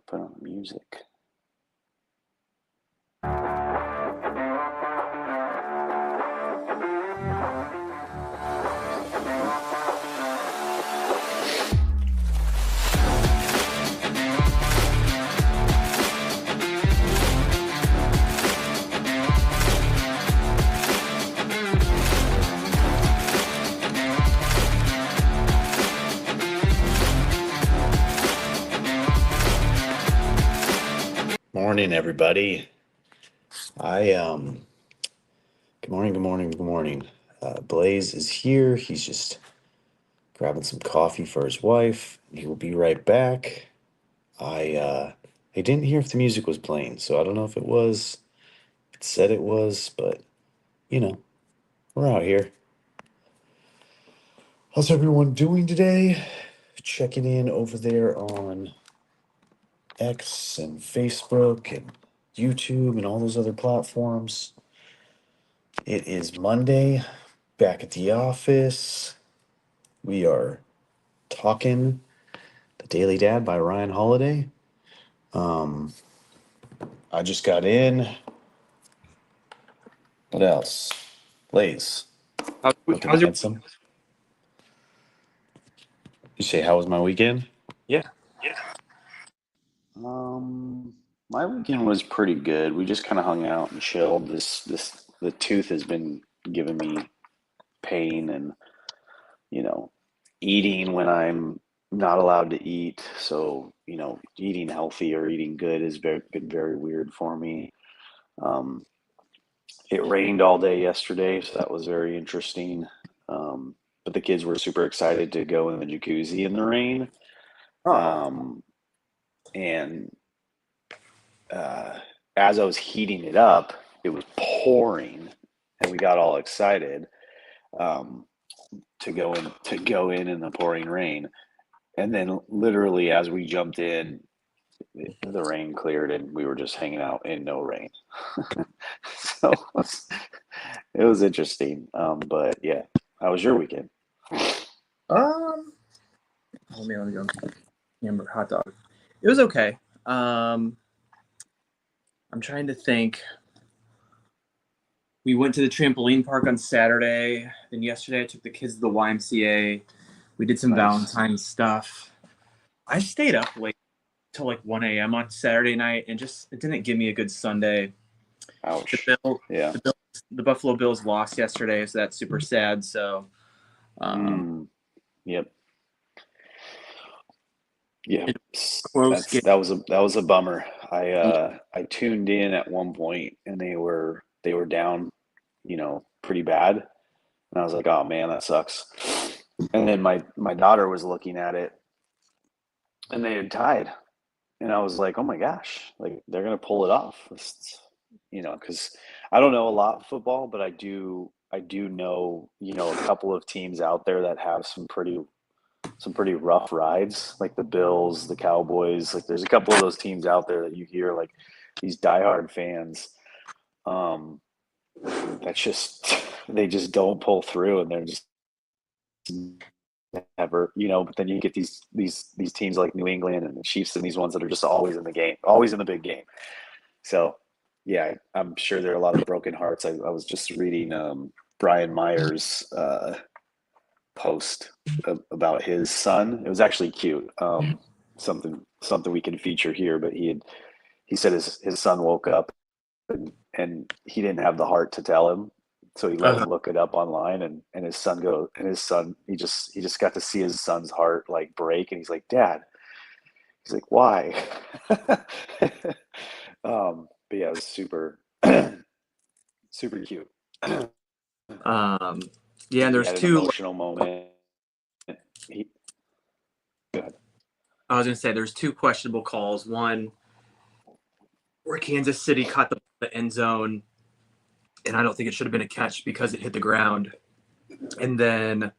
Put on the music. Morning, everybody. Good morning, good morning, good morning. Blaze is here. He's just grabbing some coffee for his wife. He will be right back. I didn't hear if the music was playing, so I don't know if it was. It said it was, but you know, we're out here. How's everyone doing today? Checking in over there on X and Facebook and YouTube and all those other platforms. It is Monday, back at the office. We are talking The Daily Dad by Ryan Holiday. I just got in. What else? Blaze, looking How's your handsome. You say, how was my weekend? yeah? My weekend was pretty good. We just kind of hung out and chilled. The tooth has been giving me pain and, you know, eating when I'm not allowed to eat. So, eating healthy or eating good has been very weird for me. Um, it rained all day yesterday, so that was very interesting. But the kids were super excited to go in the jacuzzi in the rain. Um, and uh, as I was heating it up, it was pouring, and we got all excited um, to go in the pouring rain. And then, literally, as we jumped in, the rain cleared, and we were just hanging out in no rain. So it was interesting. But yeah, how was your weekend? Oh man, let me go. Hamburger, hot dog. It was okay. I'm trying to think. We went to the trampoline park on Saturday. Then yesterday, I took the kids to the YMCA. We did some Nice. Valentine's stuff. I stayed up late till like 1 a.m. on Saturday night, and it didn't give me a good Sunday. Ouch. Yeah. The Buffalo Bills lost yesterday, so that's super sad. So, Yep. Yeah. close game. That was a bummer. I tuned in at one point, and they were down, pretty bad. And I was like, oh man, that sucks. And then my daughter was looking at it, and they had tied. And I was like, oh my gosh, like they're gonna pull it off. Because I don't know a lot of football, but I do know, a couple of teams out there that have some pretty rough rides, like the Bills, the Cowboys. Like there's a couple of those teams out there that you hear, like these diehard fans, um, that's just they just don't pull through, and they're just never, but then you get these teams like New England and the Chiefs and these ones that are just always in the game, always in the big game. So yeah, I'm sure there are a lot of broken hearts. I was just reading Brian Myers' post about his son. It was actually cute. Something we can feature here, but he said his son woke up, and he didn't have the heart to tell him, so he let him look it up online, and his son, he just got to see his son's heart like break, and he's like, Dad. He's like, why? But yeah, it was super super cute. Yeah, and He there's had an two. emotional moment. Go ahead. I was gonna say there's two questionable calls. One where Kansas City caught the end zone, and I don't think it should have been a catch because it hit the ground. And then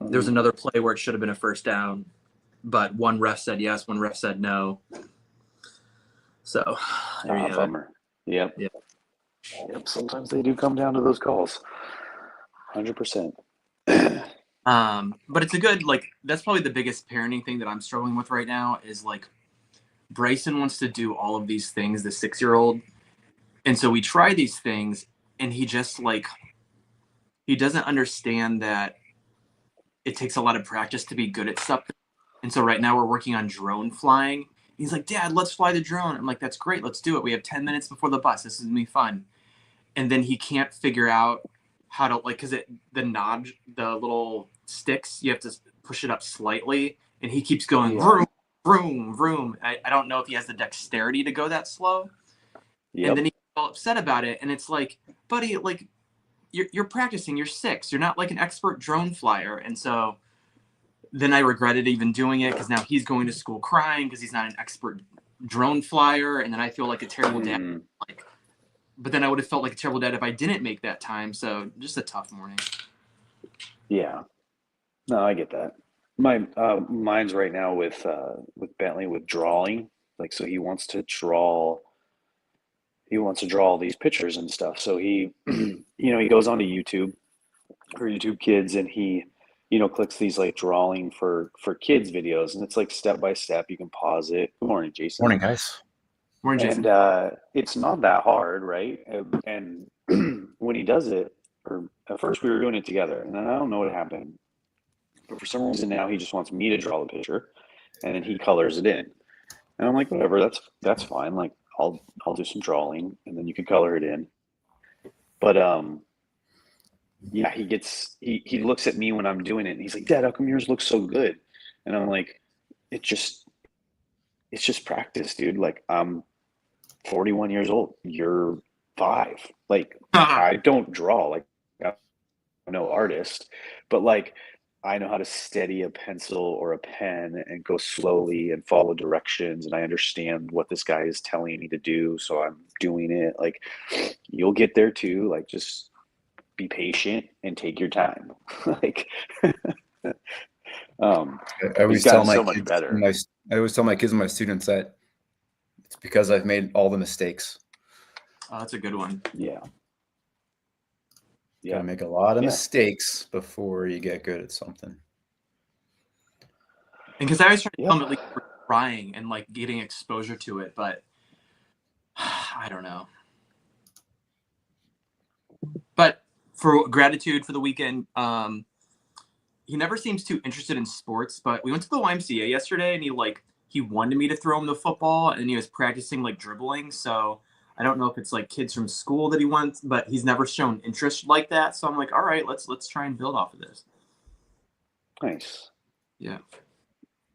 there's another play where it should have been a first down, but one ref said yes, one ref said no. So there you have Bummer. Yep. Yeah. Yep. Sometimes they do come down to those calls. 100%. But it's a good, like, that's probably the biggest parenting thing that I'm struggling with right now is like Bryson wants to do all of these things, the 6-year-old. And so we try these things, and he just like, he doesn't understand that it takes a lot of practice to be good at something. And so right now we're working on drone flying. He's like, Dad, let's fly the drone. I'm like, that's great. Let's do it. We have 10 minutes before the bus. This is going to be fun. And then he can't figure out how to, like, because the nod, the little sticks, you have to push it up slightly. And he keeps going, vroom, vroom, vroom. I don't know if he has the dexterity to go that slow. Yep. And then he's all upset about it. And it's like, buddy, like, you're practicing. You're 6. You're not like an expert drone flyer. And so then I regretted even doing it because now he's going to school crying because he's not an expert drone flyer. And then I feel like a terrible dad. Like, but then I would have felt like a terrible dad if I didn't make that time. So just a tough morning. Yeah. No, I get that. Mine's right now with Bentley with drawing. Like, so he wants to draw all these pictures and stuff. So he, he goes onto YouTube or YouTube Kids, and he, clicks these like drawing for kids videos, and it's like step by step. You can pause it. Good morning, Jason. Morning, guys. Morning, Jason. And it's not that hard, right? And when he does it, or at first we were doing it together, and then I don't know what happened, but for some reason now he just wants me to draw the picture, and then he colors it in, and I'm like, whatever, that's fine. Like, I'll do some drawing, and then you can color it in. But yeah, he looks at me when I'm doing it, and he's like, Dad, how come yours looks so good? And I'm like, it's just practice, dude. Like, I'm 41 years old. You're 5. Like, I don't draw. Like, I'm no artist, but like, I know how to steady a pencil or a pen and go slowly and follow directions. And I understand what this guy is telling me to do. So I'm doing it. Like, you'll get there too. Like, just be patient and take your time. Like, I always tell my kids, better. I always tell my kids and my students that it's because I've made all the mistakes. Oh, that's a good one. Yeah. You gotta make a lot of mistakes before you get good at something. And because I was trying to tell them at least we're trying and like getting exposure to it, but I don't know. But for gratitude for the weekend, he never seems too interested in sports, but we went to the YMCA yesterday, and he wanted me to throw him the football, and he was practicing like dribbling. So I don't know if it's like kids from school that he wants, but he's never shown interest like that. So I'm like, all right, let's try and build off of this. Nice. Yeah.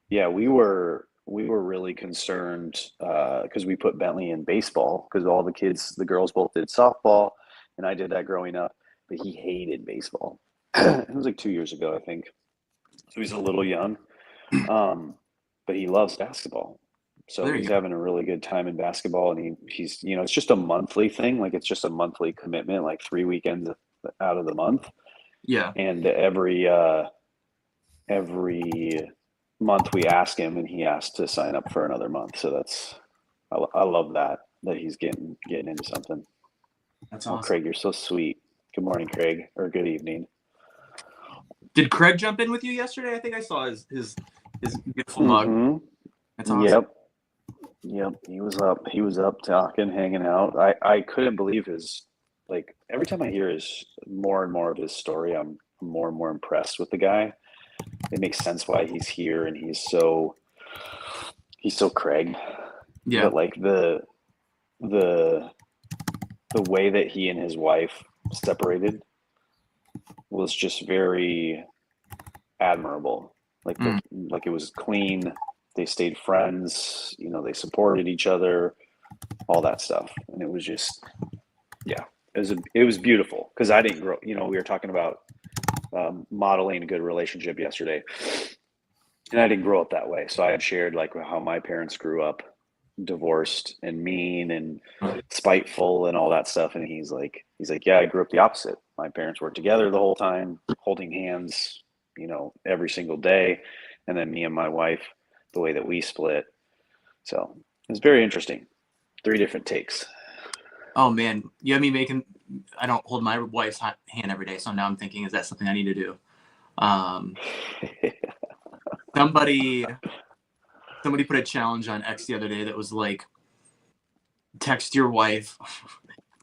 Yeah, we were really concerned because we put Bentley in baseball because all the girls both did softball, and I did that growing up, but he hated baseball. It was like 2 years ago, I think. So he's a little young, but he loves basketball. So he's having a really good time in basketball, and he's it's just a monthly thing. Like, it's just a monthly commitment, like 3 weekends out of the month. Yeah. And every month we ask him, and he asks to sign up for another month. So I love that he's getting into something. That's awesome. Oh, Craig, you're so sweet. Good morning, Craig, or good evening. Did Craig jump in with you yesterday? I think I saw his beautiful mug. That's awesome. Yep. He was up talking, hanging out. I couldn't believe every time I hear more and more of his story, I'm more and more impressed with the guy. It makes sense why he's here, and he's so Craig. Yeah. But like the way that he and his wife separated was just very admirable. Like it was clean. They stayed friends, they supported each other, all that stuff. And it was just, it was beautiful because I didn't grow, we were talking about modeling a good relationship yesterday, and I didn't grow up that way. So I had shared like how my parents grew up divorced and mean and spiteful and all that stuff. And he's like, yeah, I grew up the opposite. My parents were together the whole time, holding hands, every single day. And then me and my wife, the way that we split. So it was very interesting. 3 different takes. Oh man, you have me I don't hold my wife's hand every day. So now I'm thinking, is that something I need to do? Somebody somebody put a challenge on X the other day that was like, text your wife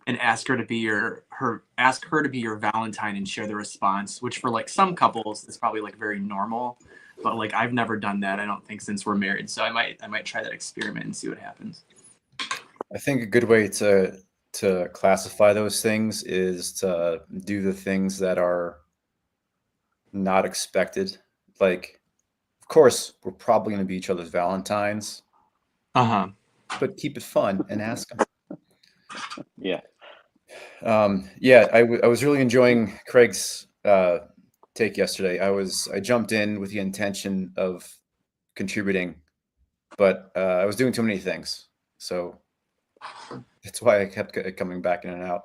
and ask her to be your Valentine and share the response, which for like some couples is probably like very normal, but like I've never done that, I don't think, since we're married. So I might try that experiment and see what happens. I think a good way to classify those things is to do the things that are not expected. Like, of course, we're probably going to be each other's Valentines, but keep it fun and ask them. Yeah. Yeah, I was really enjoying Craig's take yesterday. I jumped in with the intention of contributing, but I was doing too many things, so that's why I kept coming back in and out.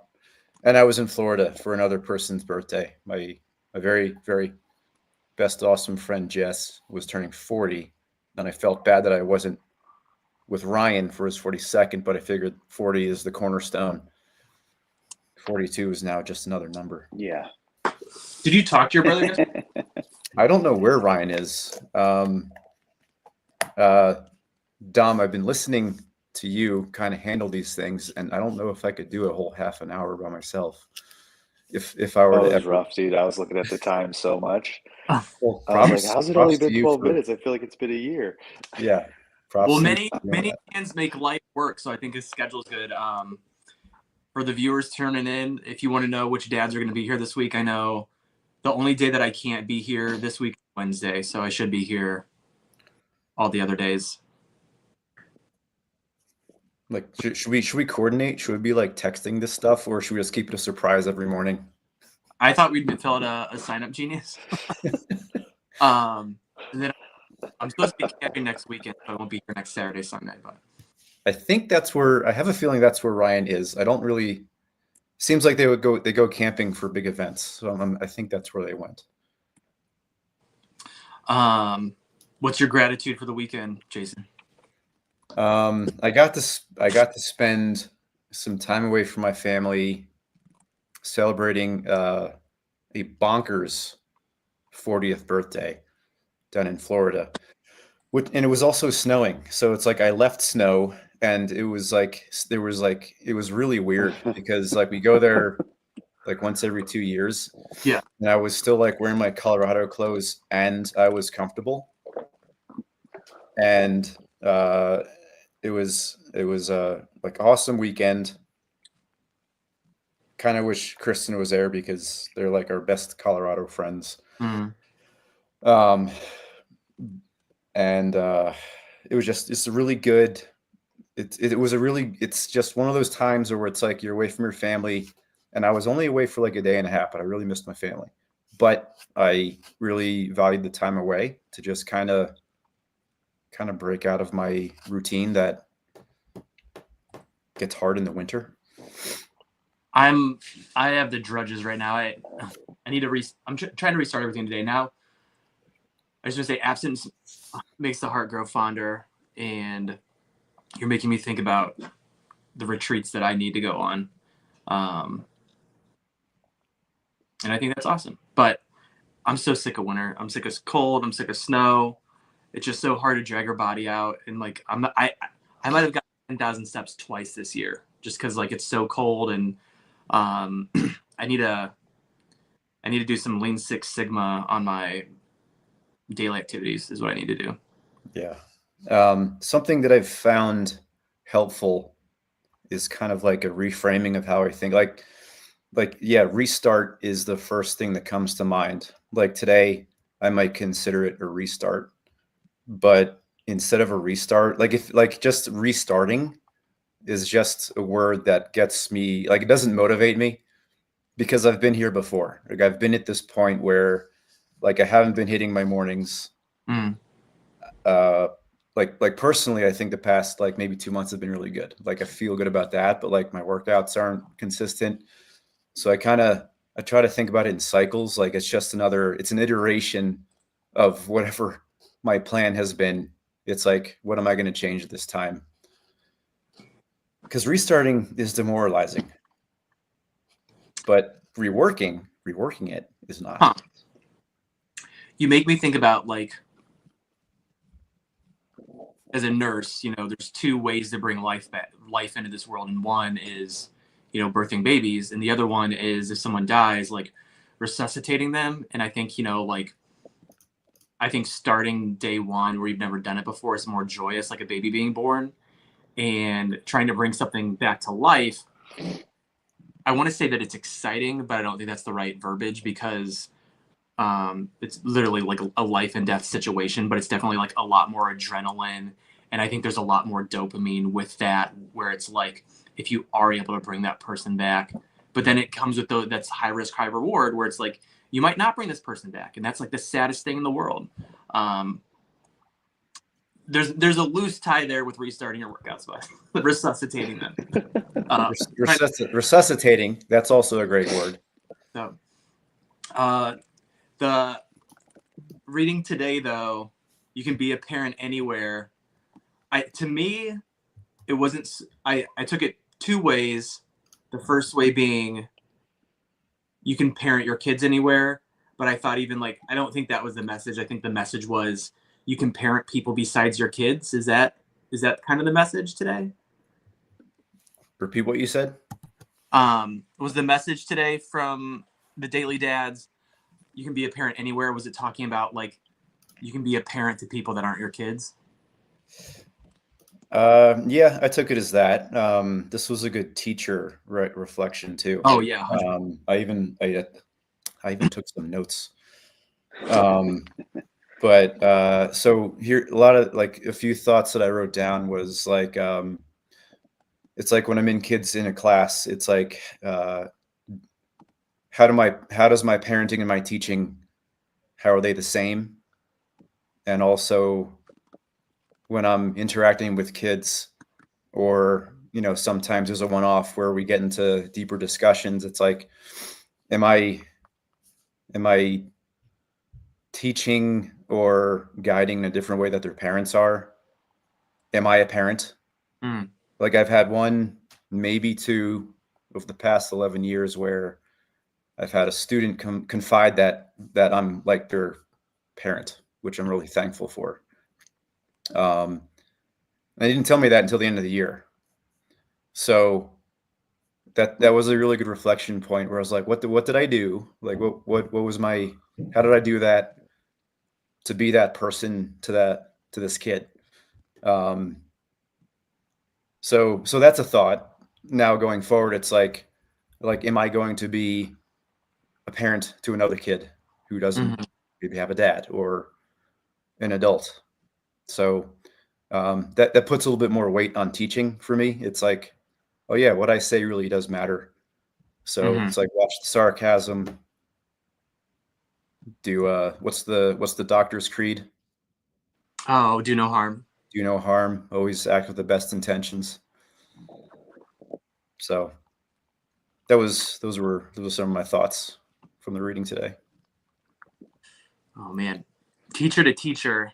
And I was in Florida for another person's birthday. My very, very best awesome friend Jess was turning 40, and I felt bad that I wasn't with Ryan for his 42nd, but I figured 40 is the cornerstone. 42 is now just another number. Yeah. Did you talk to your brother yesterday? I don't know where Ryan is. Dom, I've been listening to you kind of handle these things, and I don't know if I could do a whole half an hour by myself. If I were Oh, to it was ever, rough, dude. I was looking at the time so much. well, I was like, props- how's it props only to been you 12 for- minutes? I feel like it's been a year. Yeah. Props Well, to many you for doing that. fans make life work, so I think his schedule's good. For the viewers turning in, if you want to know which dads are going to be here this week, I know the only day that I can't be here this week is Wednesday, so I should be here all the other days. Like, should we coordinate? Should we be like texting this stuff, or should we just keep it a surprise every morning? I thought we'd fill out a sign up genius. And then I'm supposed to be camping next weekend, so I won't be here next Saturday, Sunday. But I think I have a feeling that's where Ryan is. I don't really. Seems like they go camping for big events, so I think that's where they went. what's your gratitude for the weekend, Jason? I got to spend some time away from my family, celebrating a bonkers 40th birthday down in Florida. And it was also snowing, so it's like I left snow, and it was really weird because like we go there like once every 2 years. Yeah. And I was still like wearing my Colorado clothes, and I was comfortable. And it was like awesome weekend. Kind of wish Kristen was there because they're like our best Colorado friends. Mm. And it's a really good. It's just one of those times where it's like you're away from your family, and I was only away for like a day and a half, but I really missed my family. But I really valued the time away to just kind of break out of my routine that gets hard in the winter. I have the drudges right now. I need to I'm trying to restart everything today. Now, I was going to say absence makes the heart grow fonder, and you're making me think about the retreats that I need to go on. And I think that's awesome. But I'm so sick of winter. I'm sick of cold. I'm sick of snow. It's just so hard to drag our body out. And like I might have gotten 10,000 steps twice this year just because like it's so cold, and I need to do some Lean Six Sigma on my daily activities is what I need to do. Yeah. Something that I've found helpful is kind of like a reframing of how I think. Yeah, restart is the first thing that comes to mind. Like today, I might consider it a restart, but instead of a restart, just restarting is just a word that gets me, like, it doesn't motivate me because I've been here before. Like I've been at this point where like I haven't been hitting my mornings. Like personally, I think the past like maybe 2 months have been really good. Like I feel good about that, but like my workouts aren't consistent. So I try to think about it in cycles. Like it's an iteration of whatever my plan has been. It's like, what am I going to change this time? Because restarting is demoralizing, but reworking it is not. Huh. You make me think about like as a nurse, there's two ways to bring life into this world, and one is, birthing babies, and the other one is if someone dies, like resuscitating them. And I think, I think starting day one where you've never done it before is more joyous, like a baby being born, and trying to bring something back to life. I want to say that it's exciting, but I don't think that's the right verbiage, because it's literally like a life and death situation, but it's definitely like a lot more adrenaline. And I think there's a lot more dopamine with that, where it's like, if you are able to bring that person back, but then it comes with that's high risk, high reward, where it's like, you might not bring this person back. And that's like the saddest thing in the world. There's a loose tie there with restarting your workouts, but resuscitating them. Resuscitating, that's also a great word. So, the reading today, though, you can be a parent anywhere. To me, it wasn't. I took it two ways. The first way being, you can parent your kids anywhere. But I thought even like, I don't think that was the message. I think the message was, you can parent people besides your kids. Is that kind of the message today? Repeat what you said. Was the message today from the Daily Dads, you can be a parent anywhere? Was it talking about like, you can be a parent to people that aren't your kids? Yeah, I took it as that. This was a good teacher reflection too. Oh yeah. I even took some notes. But so here, a lot of like a few thoughts that I wrote down was like, it's like when I'm in a class, it's like, how does my parenting and my teaching, how are they the same? And also when I'm interacting with kids, or, sometimes there's a one-off where we get into deeper discussions. It's like, am I teaching or guiding in a different way that their parents are? Am I a parent? Like I've had one, maybe two of the past 11 years where I've had a student confide that I'm like their parent, which I'm really thankful for. They didn't tell me that until the end of the year. So that was a really good reflection point where I was like, what did I do? Like, what was how did I do that to be that person to this kid? So that's a thought. Now going forward, it's like, am I going to be a parent to another kid who doesn't maybe have a dad or an adult? So that puts a little bit more weight on teaching for me. It's like, oh yeah, what I say really does matter. So it's like, watch the sarcasm. What's the doctor's creed? Oh, do no harm. Do no harm. Always act with the best intentions. So those were some of my thoughts from the reading today. Oh man, teacher to teacher.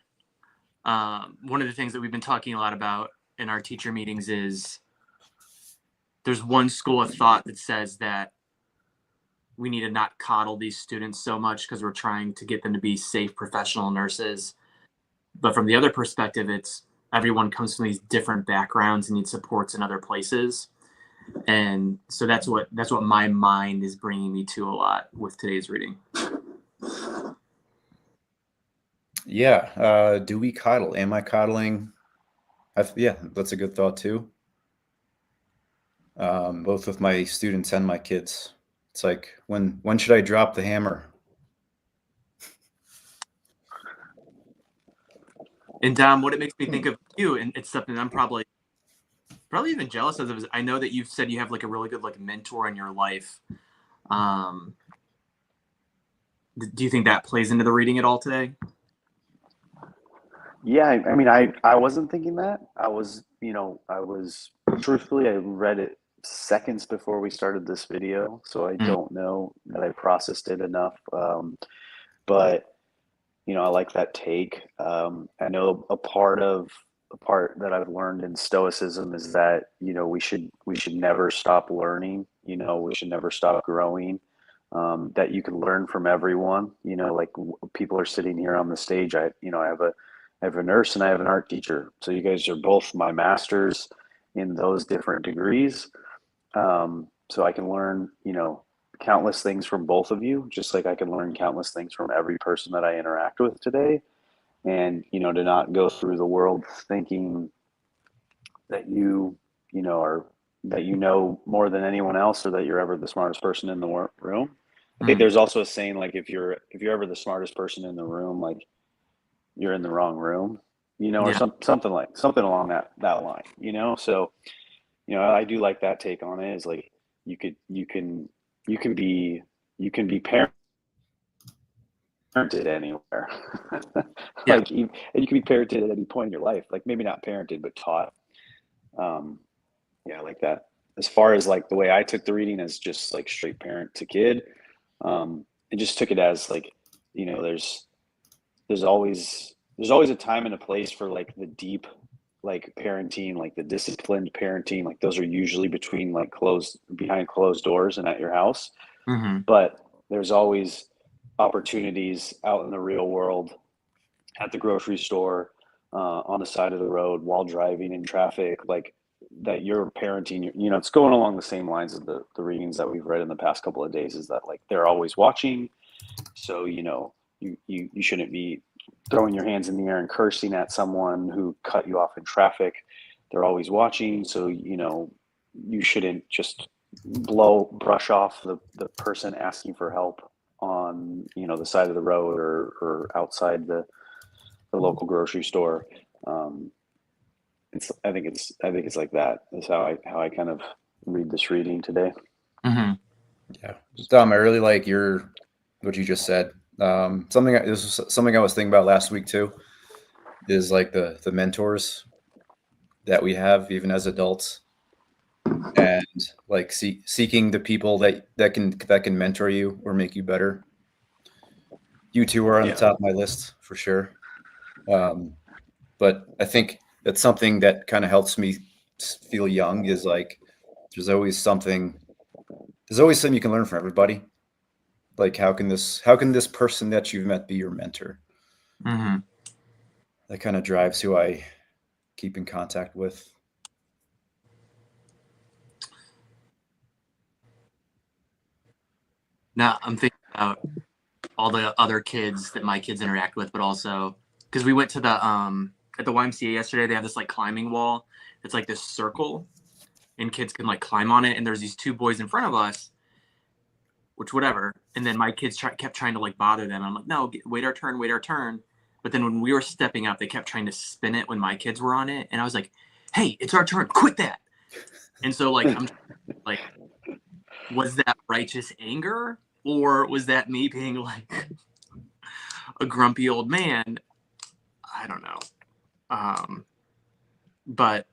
One of the things that we've been talking a lot about in our teacher meetings is there's one school of thought that says that we need to not coddle these students so much because we're trying to get them to be safe professional nurses. But from the other perspective, it's everyone comes from these different backgrounds and needs supports in other places. And so that's what my mind is bringing me to a lot with today's reading. Yeah. Do we coddle? Am I coddling? Yeah, that's a good thought too. Both with my students and my kids. It's like, when should I drop the hammer? And Dom, what it makes me think of you, and it's something I'm probably even jealous of, is I know that you've said you have like a really good like mentor in your life. Do you think that plays into the reading at all today? Yeah, I mean, I wasn't thinking that. I was truthfully, I read it seconds before we started this video, so I don't know that I processed it enough. But I like that take. I know a part that I've learned in Stoicism is that we should never stop learning. We should never stop growing. That you can learn from everyone. Like people are sitting here on the stage. I have I have a nurse, and I have an art teacher. So you guys are both my masters in those different degrees. So I can learn, countless things from both of you, just like I can learn countless things from every person that I interact with today. And, to not go through the world thinking that are that more than anyone else, or that you're ever the smartest person in the room. I think Mm. there's also a saying, like, if you're ever the smartest person in the room, like, you're in the wrong room, or Yeah. something along that line, So, I do like that take on it, is like, you could you can be parented anywhere. Yeah. And you can be parented at any point in your life, like, maybe not parented, but taught. Um, yeah, I like that. As far as, like, the way I took the reading, as just like straight parent to kid, and just took it as, like, there's always a time and a place for, like, the deep, like, parenting, like the disciplined parenting, like those are usually behind closed doors and at your house. Hmm. But there's always opportunities out in the real world, at the grocery store, on the side of the road, while driving in traffic, like, that you're parenting. It's going along the same lines of the readings that we've read in the past couple of days, is that, like, they're always watching. So, you shouldn't be throwing your hands in the air and cursing at someone who cut you off in traffic. They're always watching. So, you shouldn't just brush off the person asking for help on, the side of the road, or outside the local grocery store. Um, I think it's like that is how I kind of read this reading today. Hmm. Yeah, Dom, I really like what you just said. This was something I was thinking about last week too. Is like the mentors that we have even as adults, and like seeking the people that can mentor you or make you better. You two are on the Yeah. top of my list for sure. Um, but I think that's something that kind of helps me feel young, is like there's always something you can learn from everybody. Like how can this person that you've met be your mentor? Hmm. That kind of drives who I keep in contact with. Now I'm thinking about all the other kids that my kids interact with, but also because we went to the at the YMCA yesterday, they have this like climbing wall. It's like this circle, and kids can like climb on it. And there's these two boys in front of us, which whatever. And then my kids kept trying to like bother them. I'm like, no, wait our turn, wait our turn. But then when we were stepping up, they kept trying to spin it when my kids were on it, and I was like, hey, it's our turn, quit that. And so like I'm like, was that righteous anger, or was that me being like a grumpy old man? I don't know. Um, but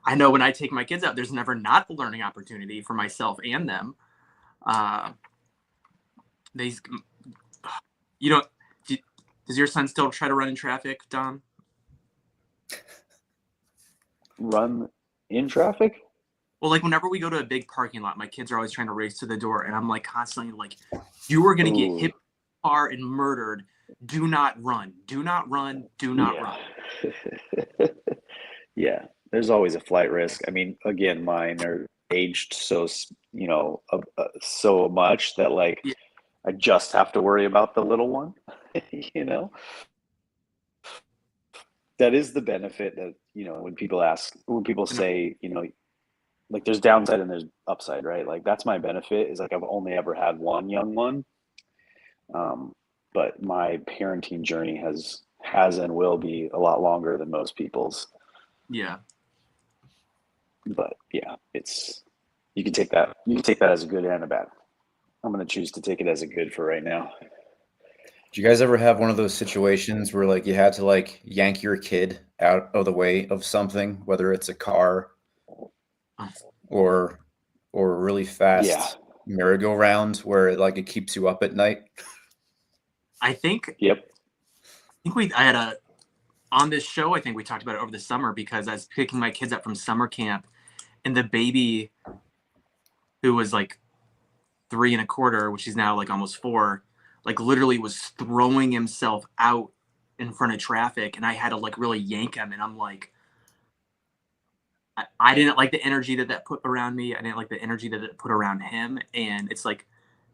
I know when I take my kids out, there's never not a learning opportunity for myself and them. Uh, they, you know, does your son still try to run in traffic, Dom? Run in traffic? Well, like whenever we go to a big parking lot, my kids are always trying to race to the door, and I'm like constantly like, "You are going to get hit by a car and murdered. Do not run. Do not run. Do not run." Yeah. Yeah. There's always a flight risk. I mean, again, mine are aged so much that, like, Yeah. I just have to worry about the little one. you know, that is the benefit that, when people say, like, there's downside and there's upside, right? Like, that's my benefit, is like, I've only ever had one young one. Um, but my parenting journey has and will be a lot longer than most people's. Yeah. But yeah, you can take that as a good and a bad. I'm going to choose to take it as a good for right now. Do you guys ever have one of those situations where like you had to like yank your kid out of the way of something, whether it's a car or a really Yeah. fast merry-go-round where like it keeps you up at night? I think Yep. I had a on this show. I think we talked about it over the summer because I was picking my kids up from summer camp, and the baby who was like 3 1/4, which is now like almost 4, like literally was throwing himself out in front of traffic, and I had to like really yank him, and I'm like, I didn't like the energy that put around me. I didn't like the energy that it put around him, and it's like,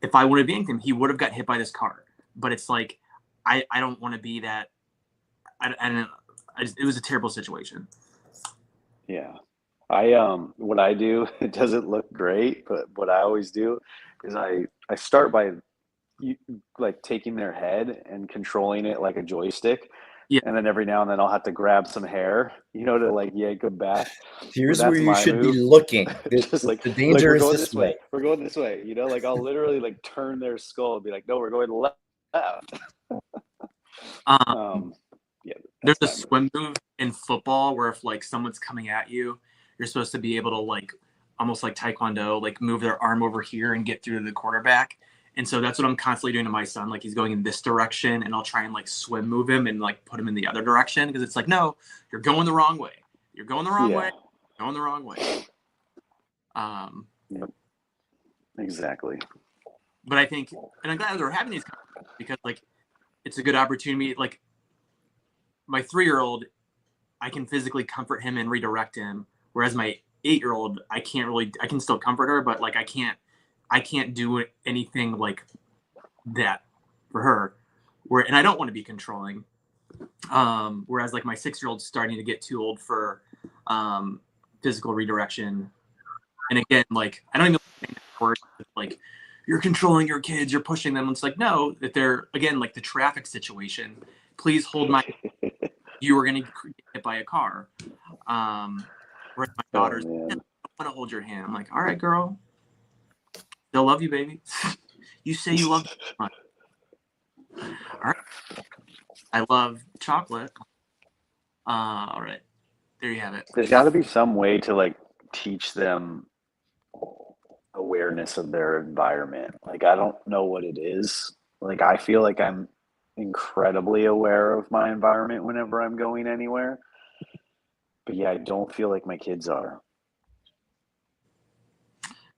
if I would have yanked him, he would have got hit by this car. But it's like, I don't want to be that. It was a terrible situation. Yeah. What I do, it doesn't look great, but what I always do is I start by like taking their head and controlling it like a joystick. Yeah. And then every now and then I'll have to grab some hair, to like yank them back. Here's That's where you my should be move. looking. Just like The danger we're is going this this way. way. We're going this way. Like I'll literally like turn their skull and be like, no, we're going left. Yeah, There's that's a my swim move in football where if like someone's coming at you, you're supposed to be able to like almost like Taekwondo, like move their arm over here and get through to the quarterback. And so that's what I'm constantly doing to my son. Like he's going in this direction, and I'll try and like swim move him and like put him in the other direction, because it's like, no, you're going the wrong way. You're going the wrong Yeah. way. You're going the wrong way. Yep. Exactly. But I think, and I'm glad that we're having these conversations, because like it's a good opportunity. Like my 3-year-old, I can physically comfort him and redirect him, whereas my 8-year-old, I can still comfort her, but like I can't do anything like that for her. And I don't want to be controlling. Whereas like my 6-year-old's starting to get too old for physical redirection. And again, like I don't even think that word, like you're controlling your kids, you're pushing them. It's like, no, that they're, again, like the traffic situation, please hold my, you are going to get hit by a car. Whereas my daughter's, I want to hold your hand. I'm like, all right, girl, they'll love you, baby. You say you love them. All right. I love chocolate. All right. There you have it. There's got to be some way to like teach them awareness of their environment. Like I don't know what it is. Like I feel like I'm incredibly aware of my environment whenever I'm going anywhere. But yeah, I don't feel like my kids are.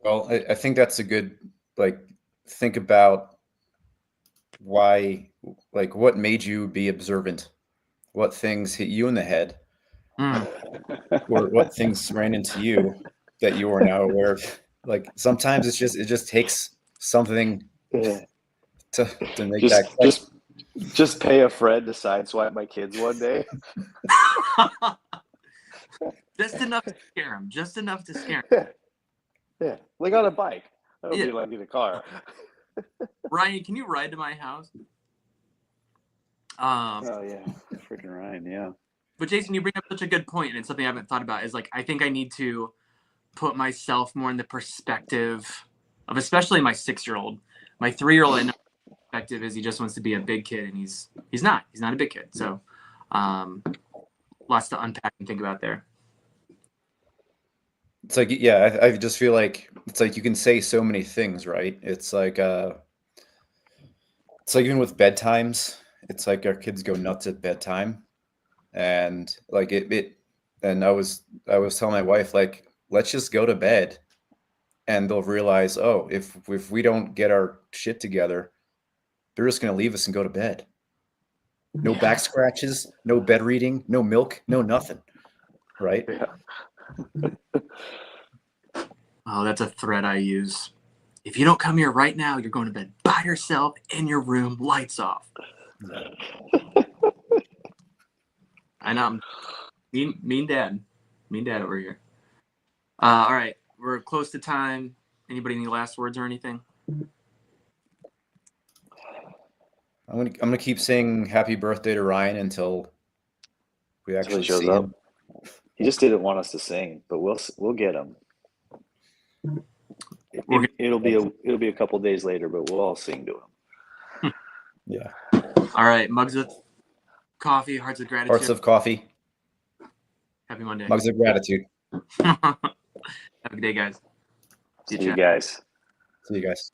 Well, I think that's a good, like, think about why, like, what made you be observant? What things hit you in the head? Or what things ran into you that you are now aware of? Like, sometimes it just takes something Yeah. to make that click. Just pay a friend to sideswipe my kids one day. Just enough to scare them. Just enough to scare them. Yeah. Like on a bike. That would be like in a car. Ryan, can you ride to my house? Oh yeah, freaking Ryan, yeah. But Jason, you bring up such a good point, and it's something I haven't thought about. Is like I think I need to put myself more in the perspective of, especially my 6-year-old. My 3-year-old, I know perspective is he just wants to be a big kid, and he's not. He's not a big kid. So, lots to unpack and think about there. It's like, yeah, I just feel like it's like you can say so many things, right? It's like even with bedtimes, it's like our kids go nuts at bedtime, and like and I was telling my wife, like, let's just go to bed, and they'll realize, oh, if we don't get our shit together, they're just gonna leave us and go to bed. No back scratches, no bed reading, no milk, no nothing, right? Yeah. Oh, that's a thread I use. If you don't come here right now, you're going to bed by yourself in your room, lights off. I know. Mean dad over here. All right, we're close to time. Anybody any last words or anything? I'm gonna keep saying happy birthday to Ryan until we actually shows see up. him. He just didn't want us to sing, but we'll get him. It'll be a couple days later, but we'll all sing to him. Yeah. All right, mugs of coffee, hearts of gratitude. Hearts of coffee. Happy Monday. Mugs of gratitude. Have a good day, guys. See you guys. See you guys.